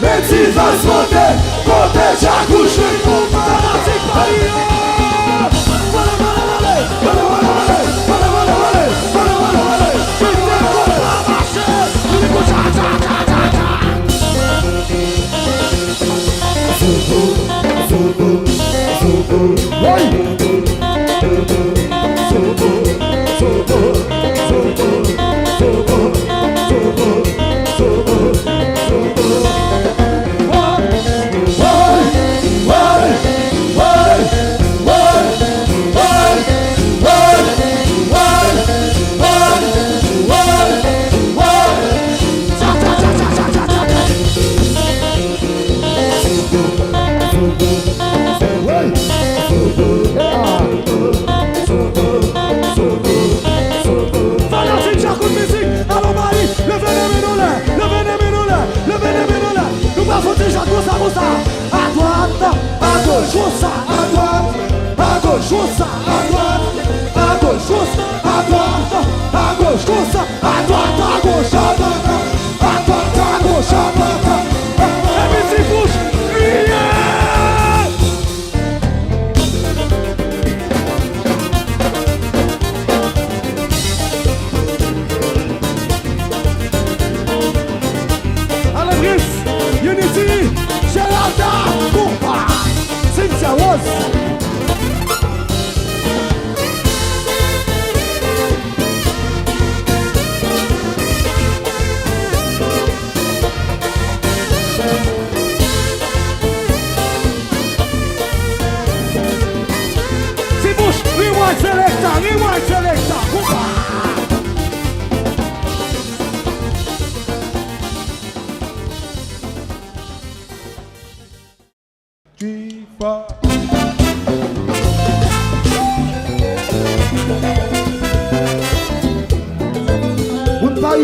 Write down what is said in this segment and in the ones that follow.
Mais tu vas se monter, côté j'accouche,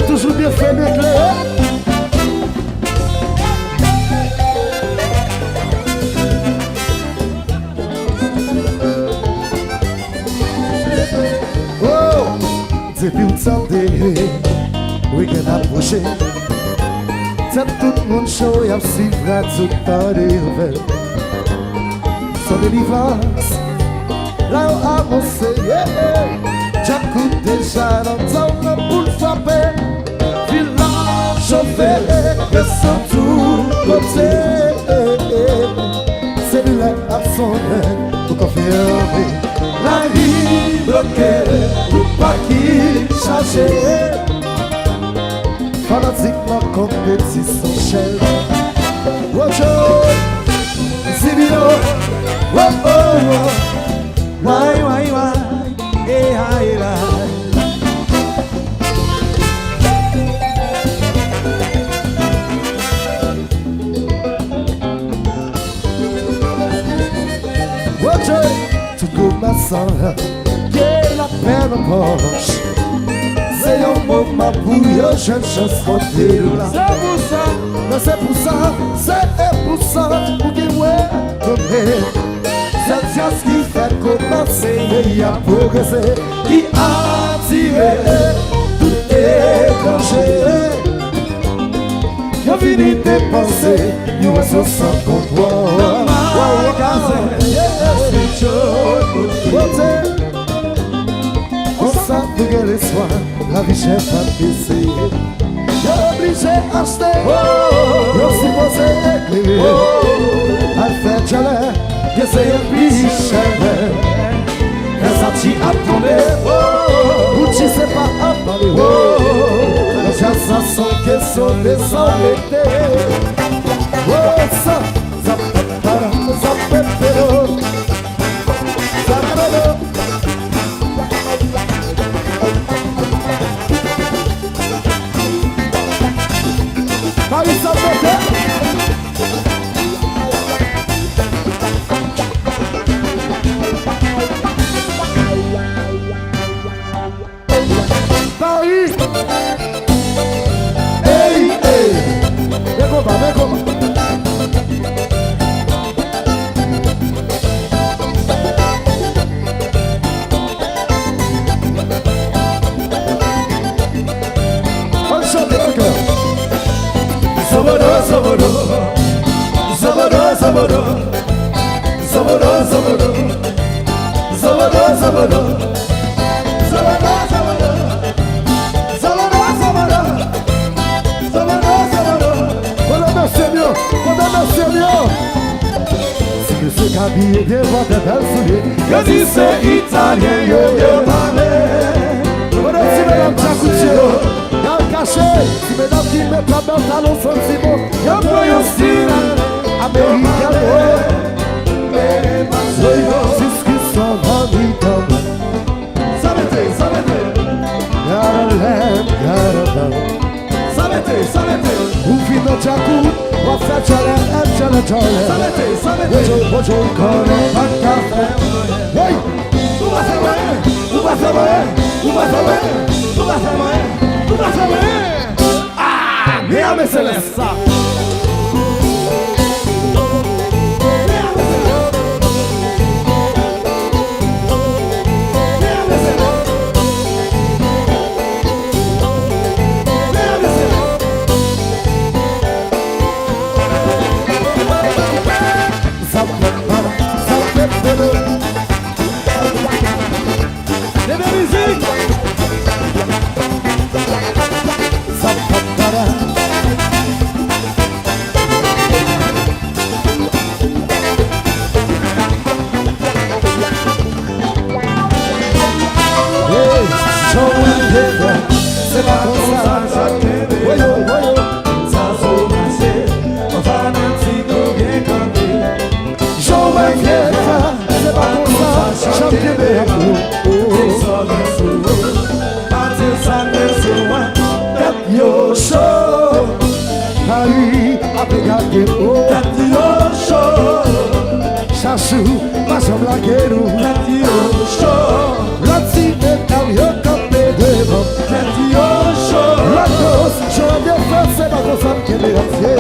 toujours bien fait m'éclairer. Oh, depuis où t'entendais, week-end approché, t'as tout le monde chaud et à suivre à tout temps des nouvelles. Son délivrance, là où avancé, j'écoute déjà dans ton boule frappée. Chauffeur, le sang tout côté. Celui-là a son aile pour confirmer. La vie bloquée, ou pas qui chargé. Fanatique la compétition chère. Wojo, Zibino, oh oh oh. Why, eh aïe là. Tout comme ma soeur, qui est la peine en poche. C'est un moment pour yo, j'ai une chance de là. C'est pour ça, pour que ouais, c'est ce qui fait commencer, il y a progressé, qui a tiré tout étranger. Qui a fini de penser, you are so sans contrôle. On sent que les soins, la vie chère pas baisser. Y'a obligé à acheter, y'a supposé éclairer. Elle fait gelée, y'a c'est un plus cher. Les artis à tomber, ou tu sais pas à parler. Les gens sont que sont des embêtés. Ça, zapapara, zapapero. habillé devant des belles souliers. Yo dis c'est italien, yo parle. Voilà, si mesdames Tchakoutio, dans le cachet, si mesdames qui mettent la belle talon sans Simon, Yo prends un style américain, Soy yo. c'est ce qui s'en va vite. Sabete. Gotta love. Sabete. Ou fin de Tchakou, on fait chale. Sabete. Wojo, kono, pas café. Hey! Tu vas saber. Ah, déjame Celesta. C'est pas comme ça. Voyo. Joven vieja, c'est pas comme ça. Champion de l'amour. Yo show. Paris, après gagner. Chachou, ma chambre la guerre. L'anti est un yo campé devant. La grosse, je viens faire, c'est pas comme ça qui est mélancier.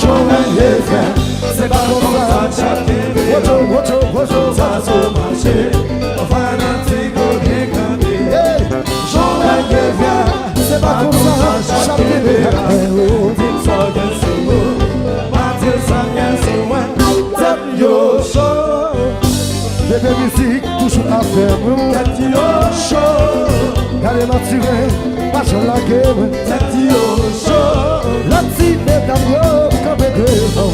Joven vieja, c'est pas comme ça. Wojo. Hey, joven vieja, c'est pas comme ça. Champion de l'amour. Bébé musique, toujours à faire. Allez naturel, pas sur la gueule. La petite est d'amour comme un devant.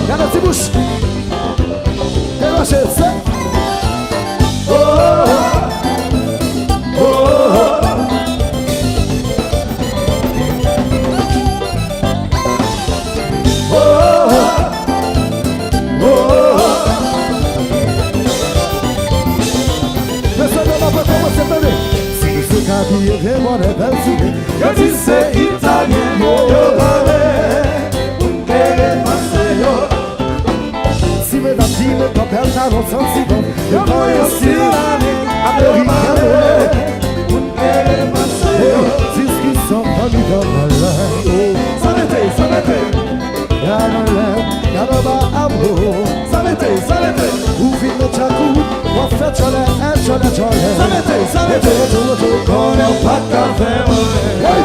Y'a la petite bouche. T'es lâché, c'est. Habillé devant les belles souliers. Yo dis c'est italien, yo parle. Si mesdames qui me compellent à l'on sentiment, Yo prends un style américain. c'est ce qui sont venus dans ma life. Sabete. Y'a le amour. Sabete. Ou fin de Tchakou, on fait chale. Sabete. Con el café. Hey,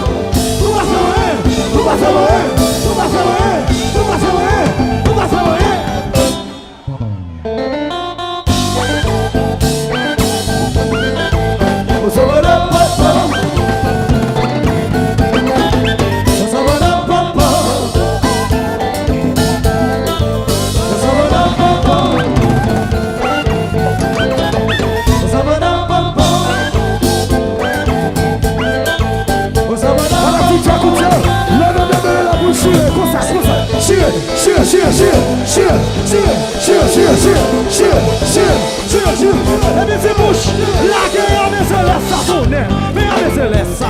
tu vas saber. E mi se bouche, la guerre a me se laisse tourner, mais a me se laisse.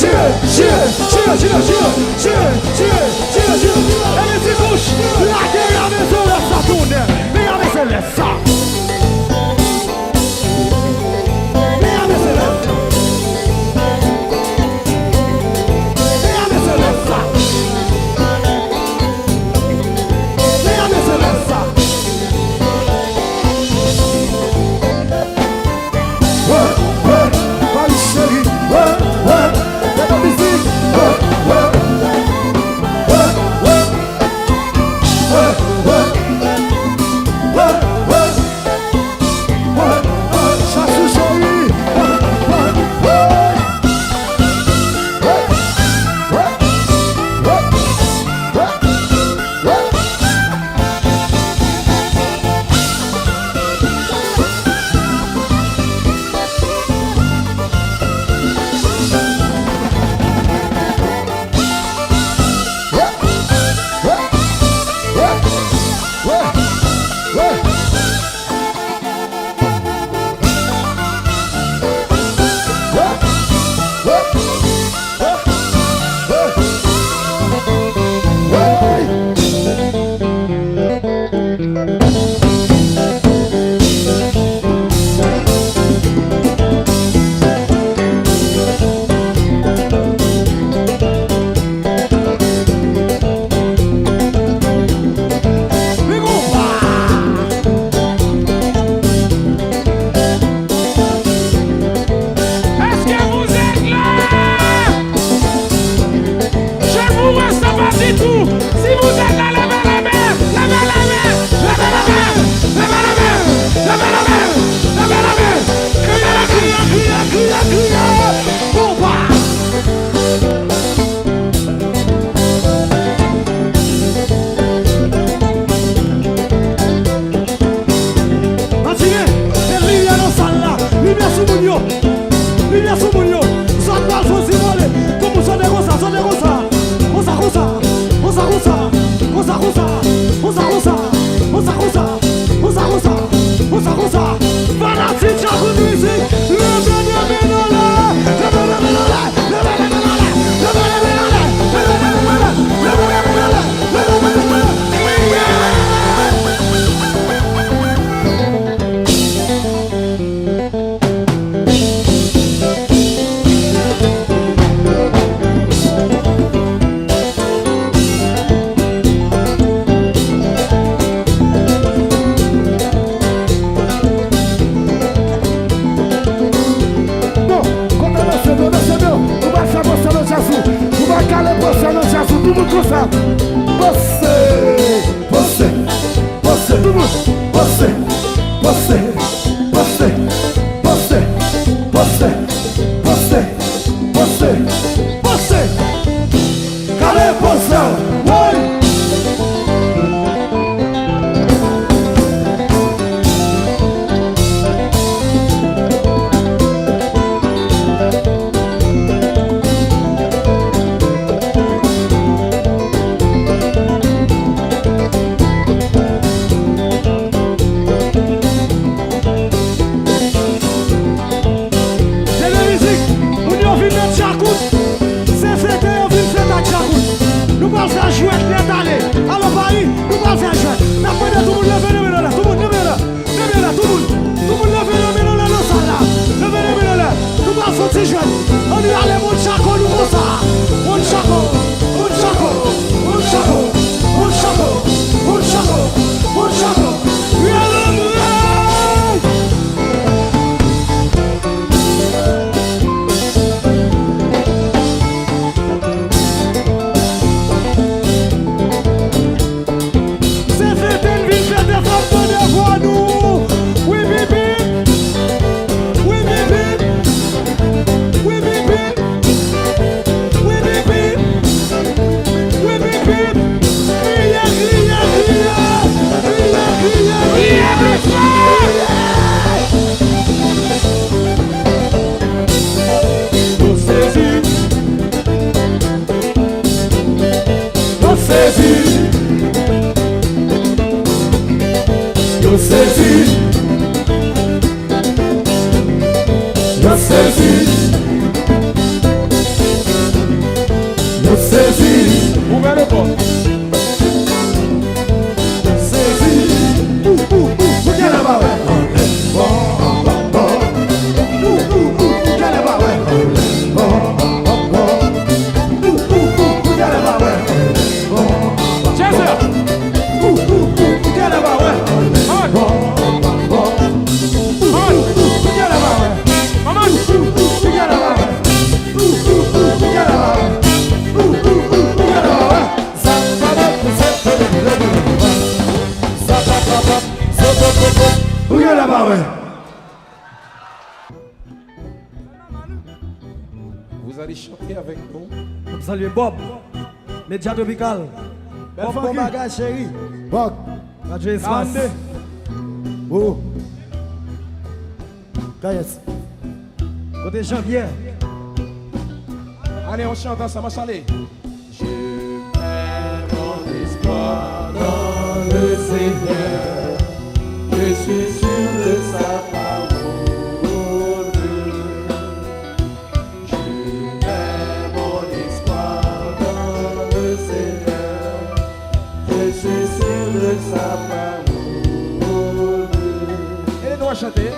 Cheer! Et les bouches, la guerre à mes oreilles, ça tourne. le monde. Bossé, bossé, bossé, bossé, bossé, bossé, bossé, bossé. Calé, bossé, oui. Vous allez chanter avec nous. Salut Bob, média tropical. Bob, bon bagage chéri. Bob, Radio Espace. oh. Kayes. Côté janvier. Allez, on chante ensemble, allez. Je mets mon espoir dans le Seigneur. Je suis sûr de sa parole. Je mets mon espoir dans le Seigneur. Je suis sûr de sa parole. Et nous allons chanter.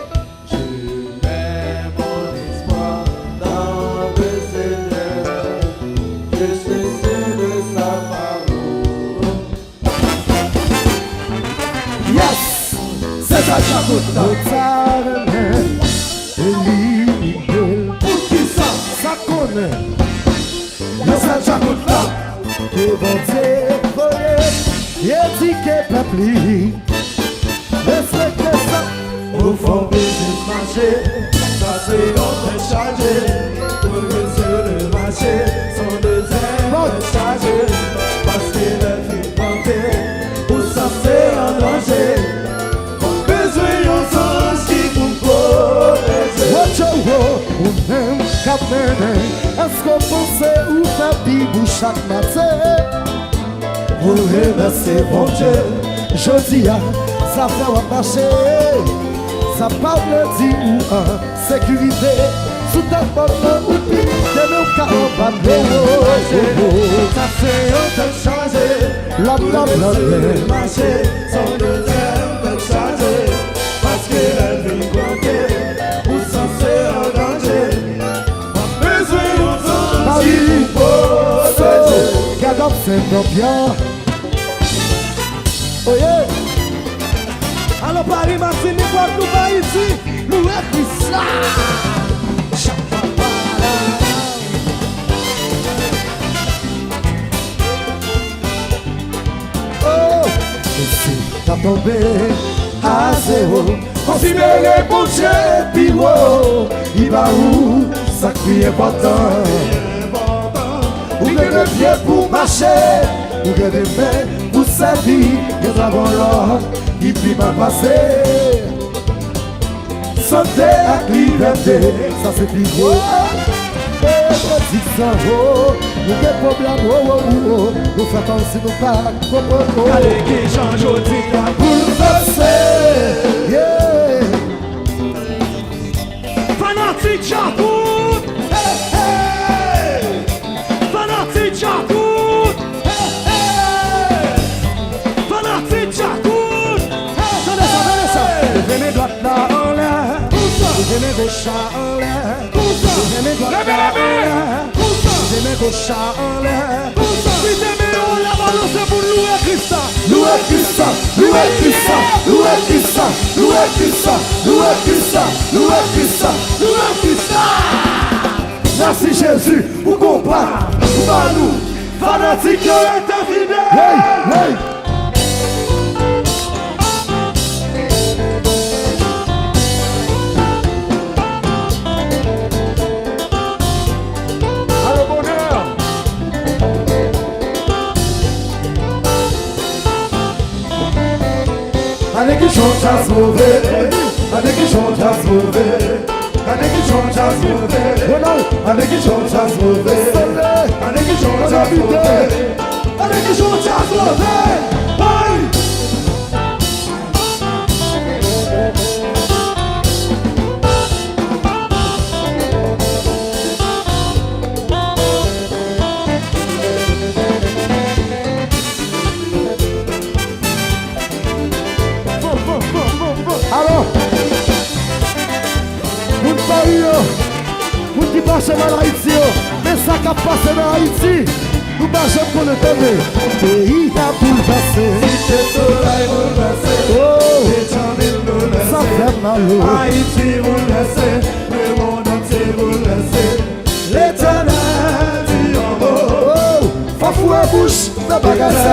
Je mets mon espoir dans le Seigneur. Je suis sûr de sa parole. Yes! C'est ça, Chakouta. Pour qui ça? Ça connaît. C'est ça, Chakouta. Que bon Dieu voyait, il dit que peuple lui. Respectez ça. Au fond, business marché, ça c'est notre chargé. Pour que sur le marché, son deuxième chargé. Parce que le film manqué, pour ça c'est un danger. Pas besoin d'un sens qui vous protège. Watch out, ou même cap mener. Est-ce qu'on pense ou faire bibou chaque matin? Pour remercier mon Dieu, Je dis, ça fait un marché. Ça parle dit ou en sécurité. Sous ta porte ou pis, de nos carottes. ça c'est un temps changé. La Pour bla que bla sur bla. le marché, son deuxième temps chargé. Parce que la vie manquée, pour ça c'est un danger. Pas besoin d'un sens qui vous protège. Gadop c'est bien. Oh yeah. Alors Paris, Martinique, nous va ici, nous écrit ça. Oh, ici, t'as tomber à zéro. Considérez bon Dieu, puis wow, il va où, ça qui est important. Ou que de pied pour marcher, ou que de mains pour servir, que nous avons l'or, qui puis m'a passé. Santé à liberté, ça c'est plus gros. Nous des problèmes, nous faisons si nous pas comprendre. Allez qui change au tigre Bouleversé, yeah. Fanatique Jacoud, hey, hey. Fanatique Jacoud, hey, hey. Fanatique Jacoud, hey, hey. Levez mes doigts là en l'air, levez mes gauches en l'air, levez mes doigts là en l'air, levez mes gauches en l'air. Levez mes doigts là en l'air pour louer Christ. Louez Christ, louez Christ, louez Christ, louez Christ, louez Christ, louez Christ, louez Christ. Merci Jésus, pour comprendre, pour nous, fanatiques qui ont été fidèles. Hey, hey. Allez qui chante jazz mauvais, allez qui chante jazz mauvais, allez qui chante jazz mauvais, allez qui chante jazz mauvais, allez qui chante jazz mauvais, allez qui chante jazz mauvais, alors, vous ne parlez, vous qui marchez dans Haïti, mais ça qui a passé dans Haïti, nous marchez pour le tomber. Pays a bouleversé, Le soleil bouleversé, oh, l'éternel bouleversé, ça fait mal. Haïti bouleversé, le monde entier bouleversé. L'éternel dit en mot, Oh, fafou à bouche, dans bagasse.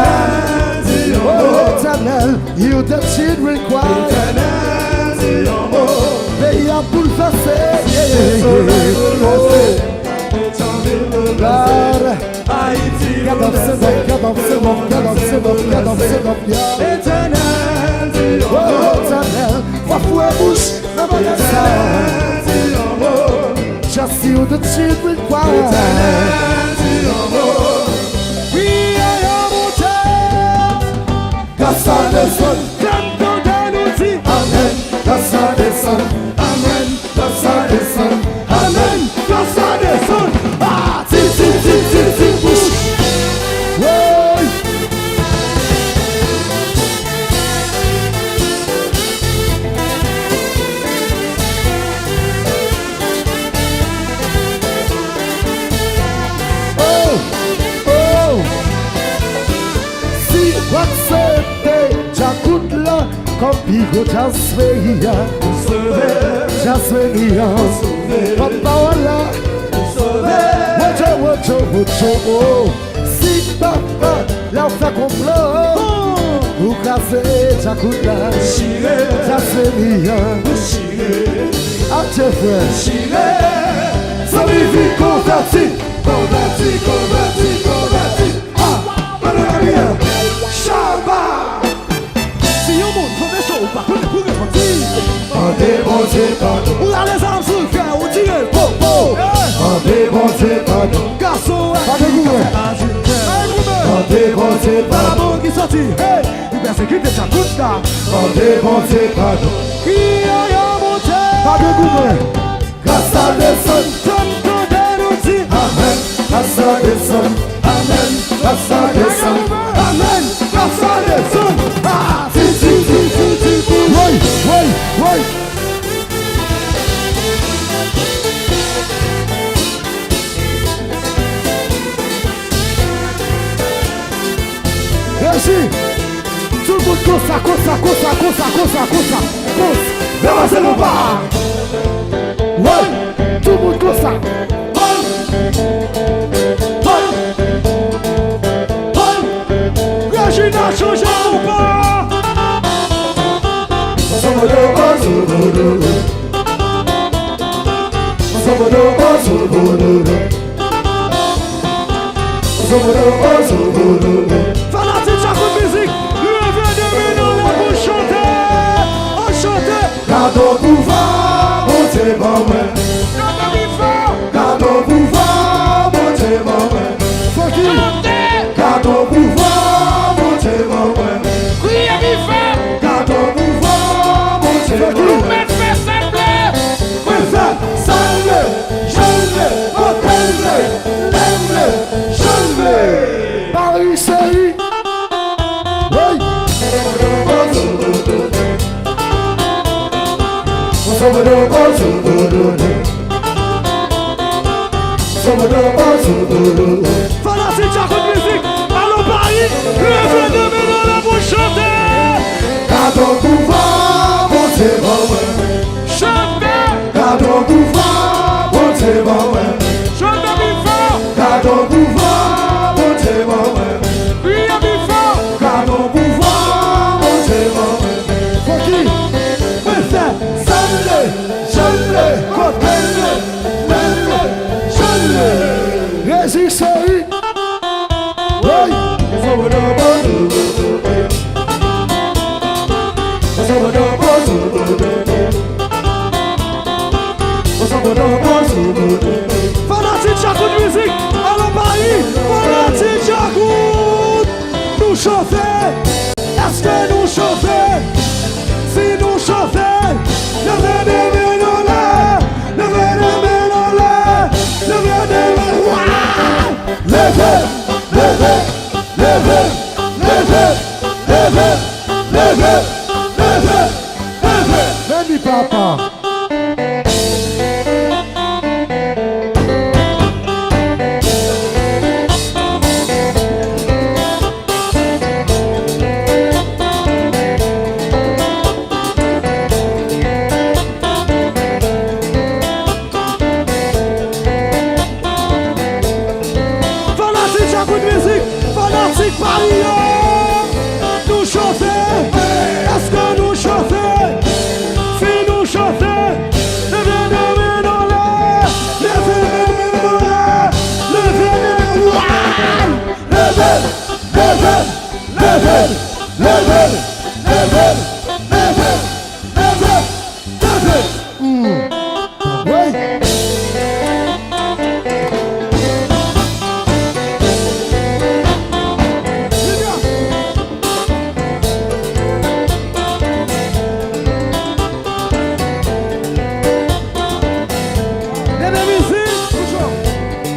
dit en Oh, mot, éternel, you the children cry. l'éternel dit en mot. Pays a bouleversé, Le soleil bouleversé, l'éternel bouleversé, God, Haïti God of bouleversé, God of God of yeah. l'éternel dit en Oh, mot, éternel, fafou à bouche, dans bagasse. l'éternel dit en mot, Just you the children cry. l'éternel dit en mot. Oui, Grâce à descend, Amen. Grâce à descend, Amen. grâce à descend. Amen. Grâce à des sons. Ah, ti, bouche. Ouais. Oh, oh. Si what c'était, j'écoute là, comme Pigo Jasveia, Jasveia, Papa Walla, Wocho, oh. Si papa, là on fait complot, ou casser, j'écoute là, Jasveia, à tes frères, ça vit converti. Si yon moun fè chou, pa koune pou gen tranquille. Andé bon Dieu pardon, Ou la les armes sous le cœur, ou tire popo. andé bon Dieu pardon, Garçon, Pas de goût, andé bon Dieu Pas pardon, bon qui sorti, hey, ou bien c'est qui te chacoute là. andé bon Dieu pardon, Qui a yon monté, pas de goût, grâce à descend, ton nous dit, Amen, grâce à descend, Amen, grâce à descend, Amen, grâce à des sons. Ah, oui. Régie, tout le monde cause. Avancez mon pas. Ouais, tout le monde cause ça. Régie n'a changé ou pas. Fanatique, chaque musique, levez des mains dans la bouche, chantez, on chante. Gardons pouvoir, bon Dieu, bon ouais. Gardons pouvoir, bon Dieu, bon ouais. Gardons pouvoir, bon Dieu, bon ouais. Gardons pouvoir, bon Dieu, bon ouais. Paris, chérie. Oui. Fanatique, chaque musique, allons Paris, levez des mains dans la bouche, chantez. Gardons pouvoir, bon Dieu, bon ouais. Chantez, Gardons pouvoir, bon Dieu, bon ouais. chantez plus fort, Gardons pouvoir, bon Dieu, bon ouais. criez plus fort. Gardons pouvoir, bon Dieu, bon ouais. Faut qui? Ouais, ça, samedi, jeune, copain, jeune. Résistez. Oui. Fanatique, chaque musique, allons Paris, fanatique, chaque nous chauffer. Est-ce que nous chauffer? Si nous chauffer, levez des mains dans l'air, levez des mains dans l'air, levez des mains. Levez, levez, levez, levez, levez, levez, levez, levez. Baby papa. Fanatique, chaque musique, fanatique Paris, nous chauffer. Est-ce que nous chauffer? Si nous chauffer, levez des mains dans l'air, levez des mains dans l'air, levez des mains. Levez, levez, levez, levez, levez, levez, levez, levez. Oui.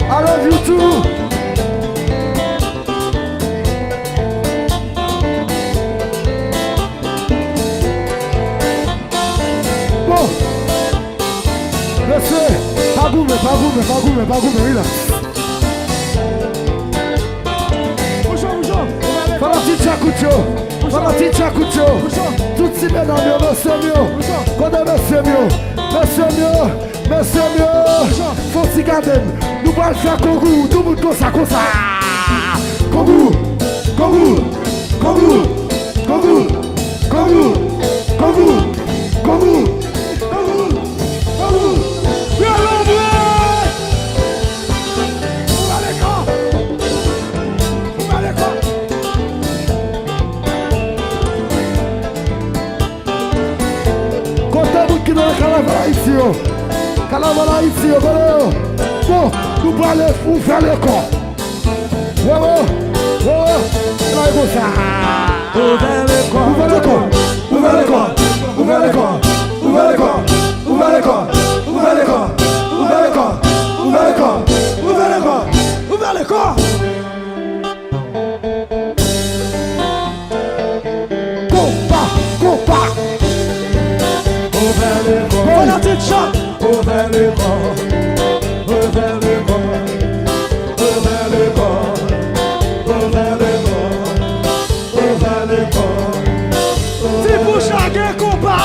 I love you too. Bon, laissez, pas goûter, relax. Fanatique Chakucho, fanatique Chakucho. Tout si bien dans mieux, monsieur mieux. Quand monsieur mieux, monsieur mieux, monsieur mieux. Faut s'y garder, nous allons faire Kogou, tout le monde comme ça. Kogou, Kogou, Kogou, Kogou, Kogou, Kogou, Kogou, Kogou, Kogou. Carnaval ici, bon, nous allons ouvrir le corps. Ouais, là, il ça. Ouvrez le corps, ouvrez le corps, ouvrez le corps, ouvrez le corps, ouvrez le corps, ouvrez le corps, ouvrez le corps, ouvrez le corps, ouvrez le corps, ouvrez le corps, ouvrez le corps. Compas. Ouvrez le corps. On a dit chat. Ouvrez le corps. Ouvrez le corps. Ouvrez le corps. Ouvrez le corps. Ouvrez le corps. C'est pour chaque combat.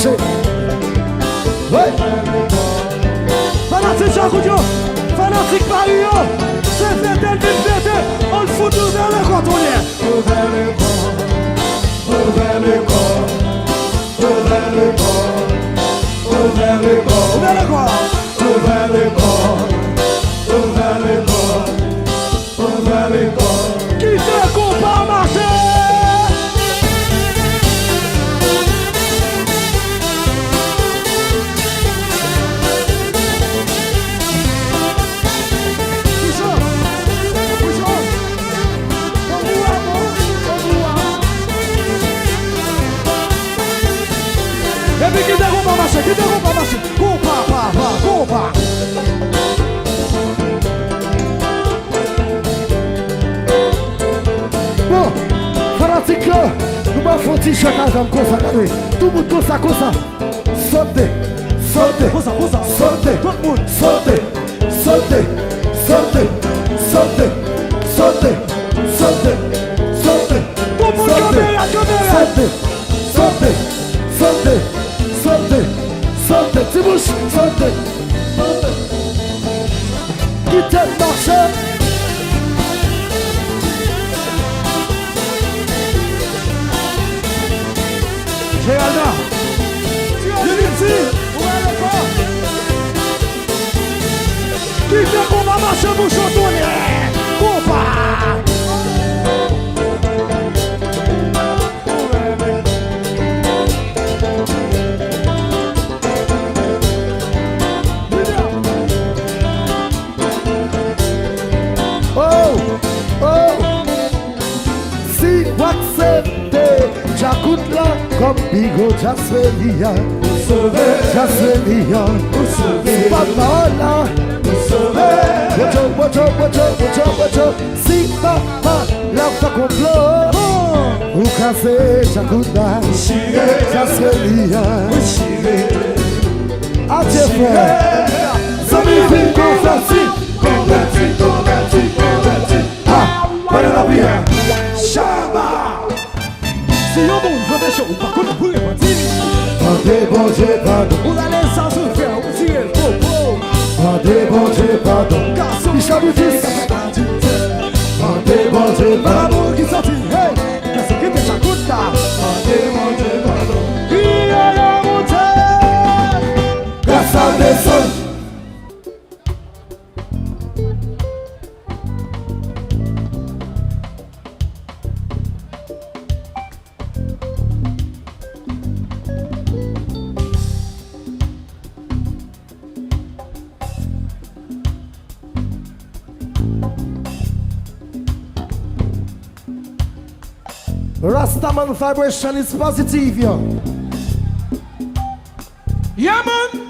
marcher. Ouais. Fanatique Jean Coudio, fanatique Paris, c'est fête, on le fout tout vers le cantonnier. Ouvert le corps, ouvert le corps, ouvert le corps, ouvert le corps, ouvert le corps, ouvert le corps, ouvert le corps, ouvert le corps. Qui fait qu'on part marcher? Et puis qui déroule pas marcher, compa. Bon, fanatique là, nous m'avons fait un t-shirt à jambe comme ça, regardez. Tout le monde comme ça. Sautez, sautez, Posa, sautez, tout le monde. sautez, sautez, sautez, sautez, sautez, sautez, sautez. Tout le monde caméra. Sautez, petit bouche, sautez. Quittez le marché. Géralda, Unity, ouvert le corps. Qui fait qu'on va marcher pour chantonner? Compa. Si vous acceptez, j'écoute là comme Bigo Jaspelia. Jaspelia. C'est pas mal là. Bojo. Si papa, la fois qu'on pleure, vous cassez, j'écoute là. Jaspelia. Adieu frère. Ça me fait converti. Para la prière, Chaba. Si on monte, je vais chaud, par contre, vous répondez. Pardon, bon Dieu, pardon. Vous allez sans se faire, vous tirez le popo. Pardon, bon Dieu, pardon. Michel Boutis. Pardon, bon Dieu, Par pardon. l'amour qui sortit, hey, qu'est-ce qui fait ça coûte là? Qui est la montagne? Grâce à des sons. Rastaman vibration is positive, yo. Yeah, man.